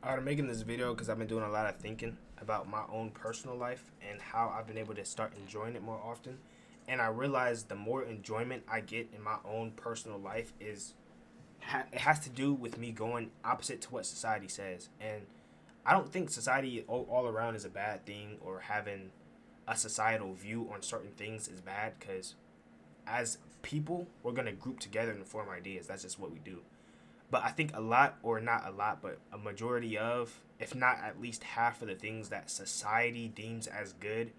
I'm making this video because I've been doing a lot of thinking about my own personal life and how I've been able to start enjoying it more often. And I realized the more enjoyment I get in my own personal life it has to do with me going opposite to what society says. And I don't think society all around is a bad thing, or having a societal view on certain things is bad, because as people, we're going to group together and form ideas. That's just what we do. But I think a lot, or not a lot, but a majority of, if not at least half of the things that society deems as good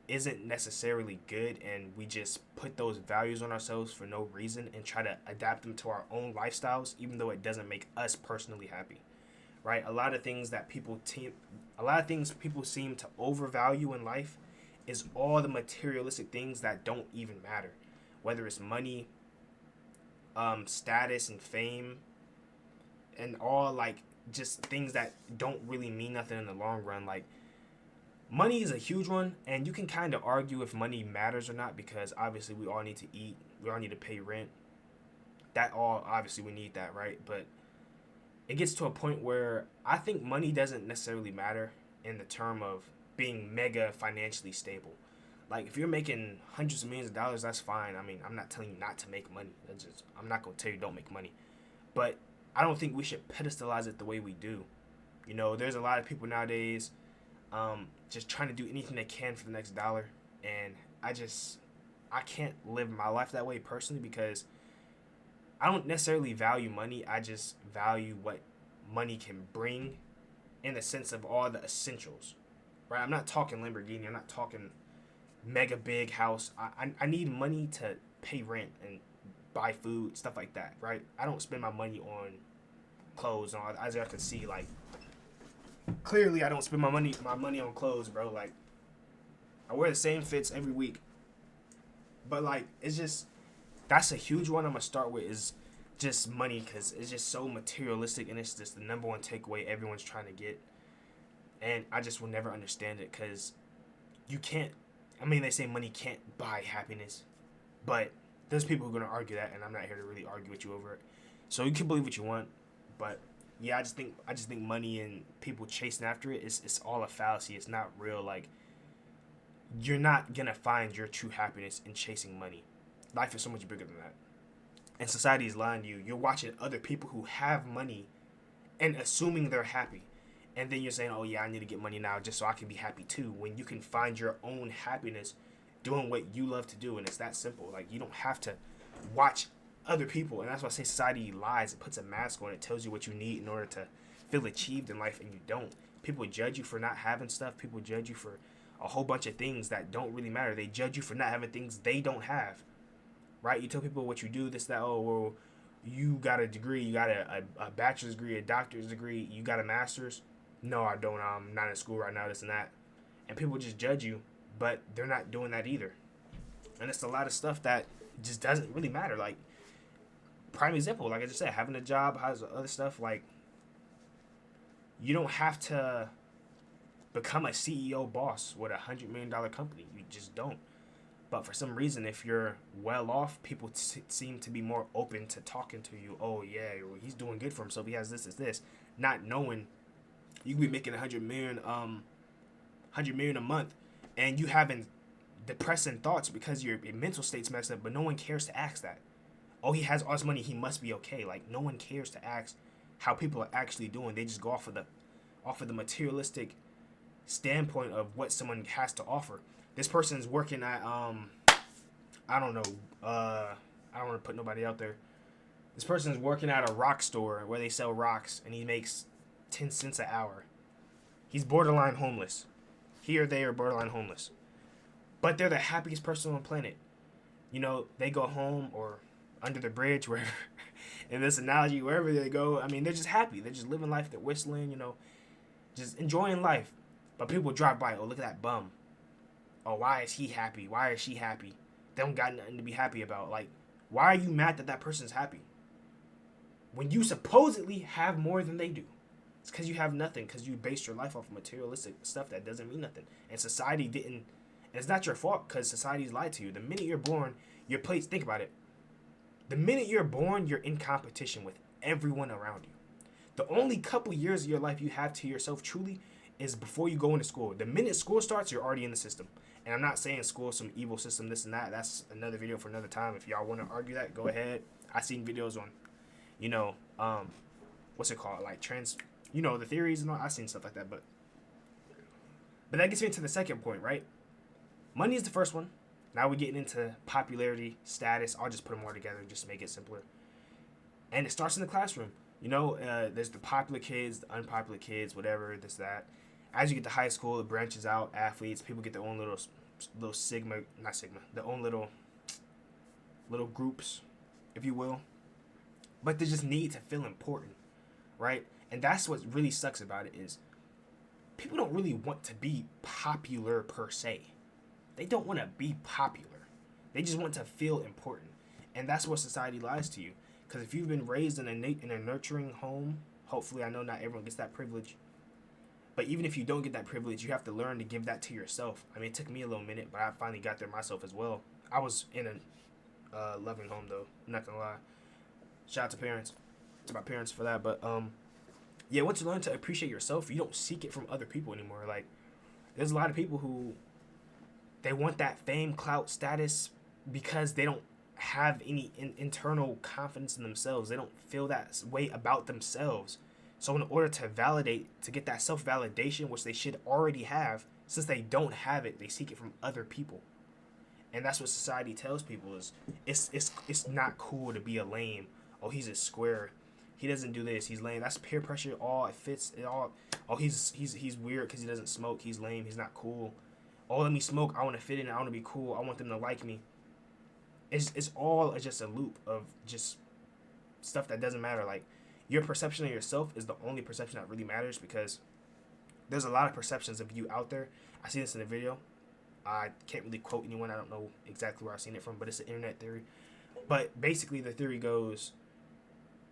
isn't necessarily good, and we just put those values on ourselves for no reason and try to adapt them to our own lifestyles, even though it doesn't make us personally happy. Right? A lot of things people seem to overvalue in life is all the materialistic things that don't even matter, whether it's money, status and fame, and all like just things that don't really mean nothing in the long run. Like, money is a huge one, and you can kind of argue if money matters or not, because obviously we all need to eat, we all need to pay rent. That all obviously we need that, right? But it gets to a point where I think money doesn't necessarily matter in the term of being mega financially stable. Like, if you're making hundreds of millions of dollars, that's fine. I mean, I'm not telling you not to make money. I'm not gonna tell you don't make money, but I don't think we should pedestalize it the way we do. There's a lot of people nowadays, just trying to do anything they can for the next dollar, and I can't live my life that way personally, because I don't necessarily value money. I just value what money can bring, in the sense of all the essentials, right? I'm not talking Lamborghini. I'm not talking mega big house. I need money to pay rent and buy food, stuff like that, right? I don't spend my money on clothes. And all, as y'all can see, like, clearly I don't spend my money on clothes, bro. Like, I wear the same fits every week. But like, it's just, that's a huge one I'm gonna start with, is just money, because it's just so materialistic, and it's just the number one takeaway everyone's trying to get. And I just will never understand it, because you can't, I mean, they say money can't buy happiness, but there's people who are going to argue that, and I'm not here to really argue with you over it. So you can believe what you want, but yeah, I just think money and people chasing after it is all a fallacy. It's not real. Like, you're not going to find your true happiness in chasing money. Life is so much bigger than that. And society is lying to you. You're watching other people who have money and assuming they're happy. And then you're saying, oh yeah, I need to get money now just so I can be happy too, when you can find your own happiness doing what you love to do. And it's that simple. Like, you don't have to watch other people. And that's why I say society lies. It puts a mask on. It tells you what you need in order to feel achieved in life, and you don't. People judge you for not having stuff. People judge you for a whole bunch of things that don't really matter. They judge you for not having things they don't have, right? You tell people what you do, this, that. Oh, well, you got a degree. You got a bachelor's degree, a doctor's degree. You got a master's. No, I don't. I'm not in school right now, this and that. And people just judge you, but they're not doing that either. And it's a lot of stuff that just doesn't really matter. Like, prime example, like I just said, having a job, has other stuff. Like, you don't have to become a CEO boss with $100 million company. You just don't. But for some reason, if you're well off, people seem to be more open to talking to you. Oh yeah, well, he's doing good for himself. He has this, not knowing you could be making 100 million a month, and you having depressing thoughts because your mental state's messed up. But no one cares to ask that. Oh, he has all this money, he must be okay. Like, no one cares to ask how people are actually doing. They just go off of the materialistic standpoint of what someone has to offer. This person's working at I don't know, I don't want to put nobody out there. This person's working at a rock store where they sell rocks, and he makes 10 cents an hour. He's borderline homeless. He or they are borderline homeless. But they're the happiest person on the planet. They go home or under the bridge, wherever, in this analogy, wherever they go, I mean, they're just happy. They're just living life. They're whistling, just enjoying life. But people drive by, oh, look at that bum. Oh, why is he happy? Why is she happy? They don't got nothing to be happy about. Like, why are you mad that that person's happy when you supposedly have more than they do? It's because you have nothing, because you based your life off of materialistic stuff that doesn't mean nothing. And society didn't, and it's not your fault, because society's lied to you. The minute you're born, your place, think about it. The minute you're born, you're in competition with everyone around you. The only couple years of your life you have to yourself truly is before you go into school. The minute school starts, you're already in the system. And I'm not saying school is some evil system, this and that. That's another video for another time. If y'all want to argue that, go ahead. I seen videos on, you know, what's it called? Like the theories and all. I seen stuff like that. But that gets me into the second point, right? Money is the first one. Now we're getting into popularity, status. I'll just put them all together just to make it simpler. And it starts in the classroom. There's the popular kids, the unpopular kids, whatever, this, that. As you get to high school, it branches out. Athletes, people get their own little their own little groups, if you will. But they just need to feel important, right? And that's what really sucks about it is people don't really want to be popular per se. They don't want to be popular. They just want to feel important. And that's where society lies to you. Because if you've been raised in a nurturing home, hopefully, I know not everyone gets that privilege. But even if you don't get that privilege, you have to learn to give that to yourself. I mean, it took me a little minute, but I finally got there myself as well. I was in a loving home, though. I'm not going to lie. Shout out to parents. To my parents for that. But, yeah, once you learn to appreciate yourself, you don't seek it from other people anymore. Like, there's a lot of people who, they want that fame, clout, status because they don't have any internal confidence in themselves. They don't feel that way about themselves. So in order to get that self-validation, which they should already have, since they don't have it, they seek it from other people. And that's what society tells people is it's not cool to be a lame. Oh, he's a square. He doesn't do this. He's lame. That's peer pressure. All it fits. It all. Oh, he's weird because he doesn't smoke. He's lame. He's not cool. Oh, let me smoke. I want to fit in. I want to be cool. I want them to like me. It's all just a loop of just stuff that doesn't matter. Like, your perception of yourself is the only perception that really matters, because there's a lot of perceptions of you out there. I see this in a video. I can't really quote anyone. I don't know exactly where I've seen it from, but it's an internet theory. But basically the theory goes,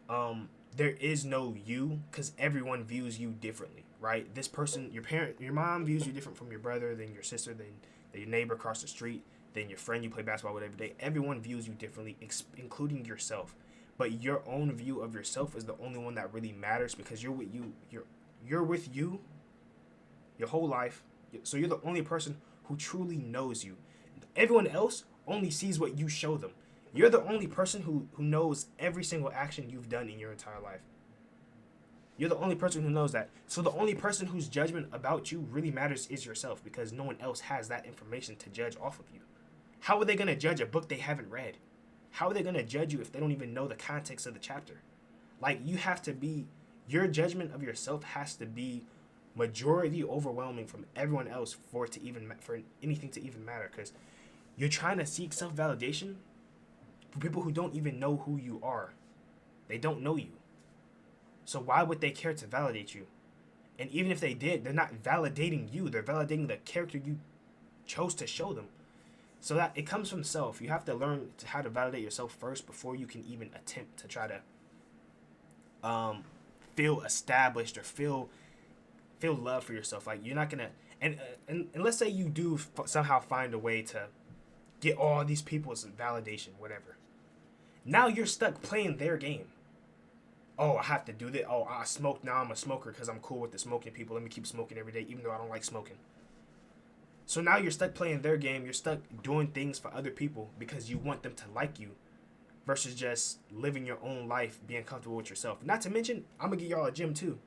there is no you, because everyone views you differently, right? This person, your mom views you different from your brother, then your sister, then your neighbor across the street, then your friend you play basketball with every day. Everyone views you differently, including yourself. But your own view of yourself is the only one that really matters, because you're with you your whole life. So you're the only person who truly knows you. Everyone else only sees what you show them. You're the only person who knows every single action you've done in your entire life. You're the only person who knows that. So the only person whose judgment about you really matters is yourself, because no one else has that information to judge off of you. How are they going to judge a book they haven't read? How are they going to judge you if they don't even know the context of the chapter? Like, your judgment of yourself has to be majority overwhelming from everyone else for anything to even matter. Because you're trying to seek self-validation for people who don't even know who you are. They don't know you. So why would they care to validate you? And even if they did, they're not validating you. They're validating the character you chose to show them. So that it comes from self. You have to learn how to validate yourself first before you can even attempt to try to feel established or feel love for yourself. Like, you're not gonna, and let's say you do somehow find a way to get all these people's validation, whatever. Now you're stuck playing their game. Oh, I have to do that. Oh, I smoke. Now I'm a smoker because I'm cool with the smoking people. Let me keep smoking every day, even though I don't like smoking. So now you're stuck playing their game. You're stuck doing things for other people because you want them to like you, versus just living your own life, being comfortable with yourself. Not to mention, I'm going to get y'all a gym too.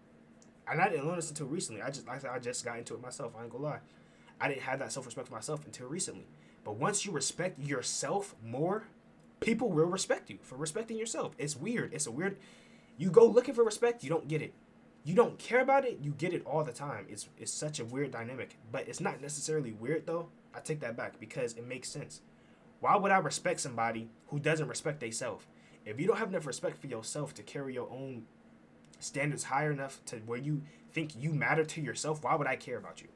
And I didn't learn this until recently. I just got into it myself. I ain't gonna lie. I didn't have that self-respect for myself until recently. But once you respect yourself more, people will respect you for respecting yourself. It's weird. You go looking for respect, you don't get it. You don't care about it, you get it all the time. It's such a weird dynamic. But it's not necessarily weird, though. I take that back, because it makes sense. Why would I respect somebody who doesn't respect themselves? If you don't have enough respect for yourself to carry your own standards higher enough to where you think you matter to yourself, why would I care about you?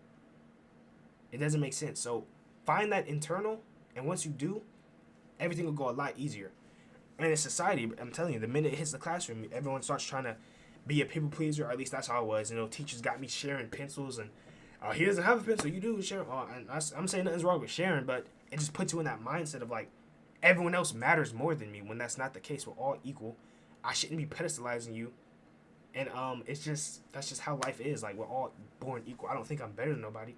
It doesn't make sense. So find that internal, and once you do, everything will go a lot easier. And in society, I'm telling you, the minute it hits the classroom, everyone starts trying to be a people pleaser, or at least that's how I was. Teachers got me sharing pencils, and he doesn't have a pencil, you do share. And I'm saying nothing's wrong with sharing, but it just puts you in that mindset of like, everyone else matters more than me, when that's not the case. We're all equal. I shouldn't be pedestalizing you And it's just that's just how life is. Like we're all born equal. I don't think I'm better than nobody.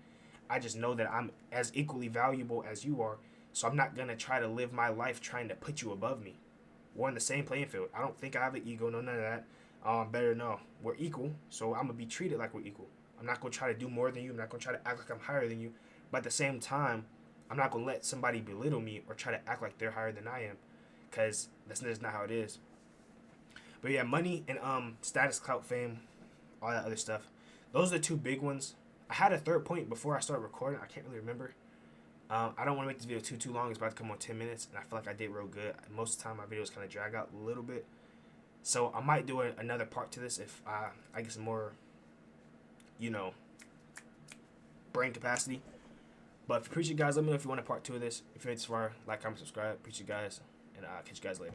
I just know that I'm as equally valuable as you are. So I'm not gonna try to live my life trying to put you above me. We're on the same playing field. I don't think I have an ego, no none of that. Better no. We're equal, so I'm gonna be treated like we're equal. I'm not gonna try to do more than you. I'm not gonna try to act like I'm higher than you. But at the same time, I'm not gonna let somebody belittle me or try to act like they're higher than I am, cause that's just not how it is. But yeah, money and status, clout, fame, all that other stuff. Those are the two big ones. I had a third point before I started recording. I can't really remember. I don't want to make this video too long. It's about to come on 10 minutes, and I feel like I did real good. Most of the time, my videos kind of drag out a little bit. So I might do another part to this if I get some more, you know, brain capacity. But appreciate you guys. Let me know if you want a part two of this. If you made this far, like, comment, subscribe. Appreciate you guys, and I'll catch you guys later.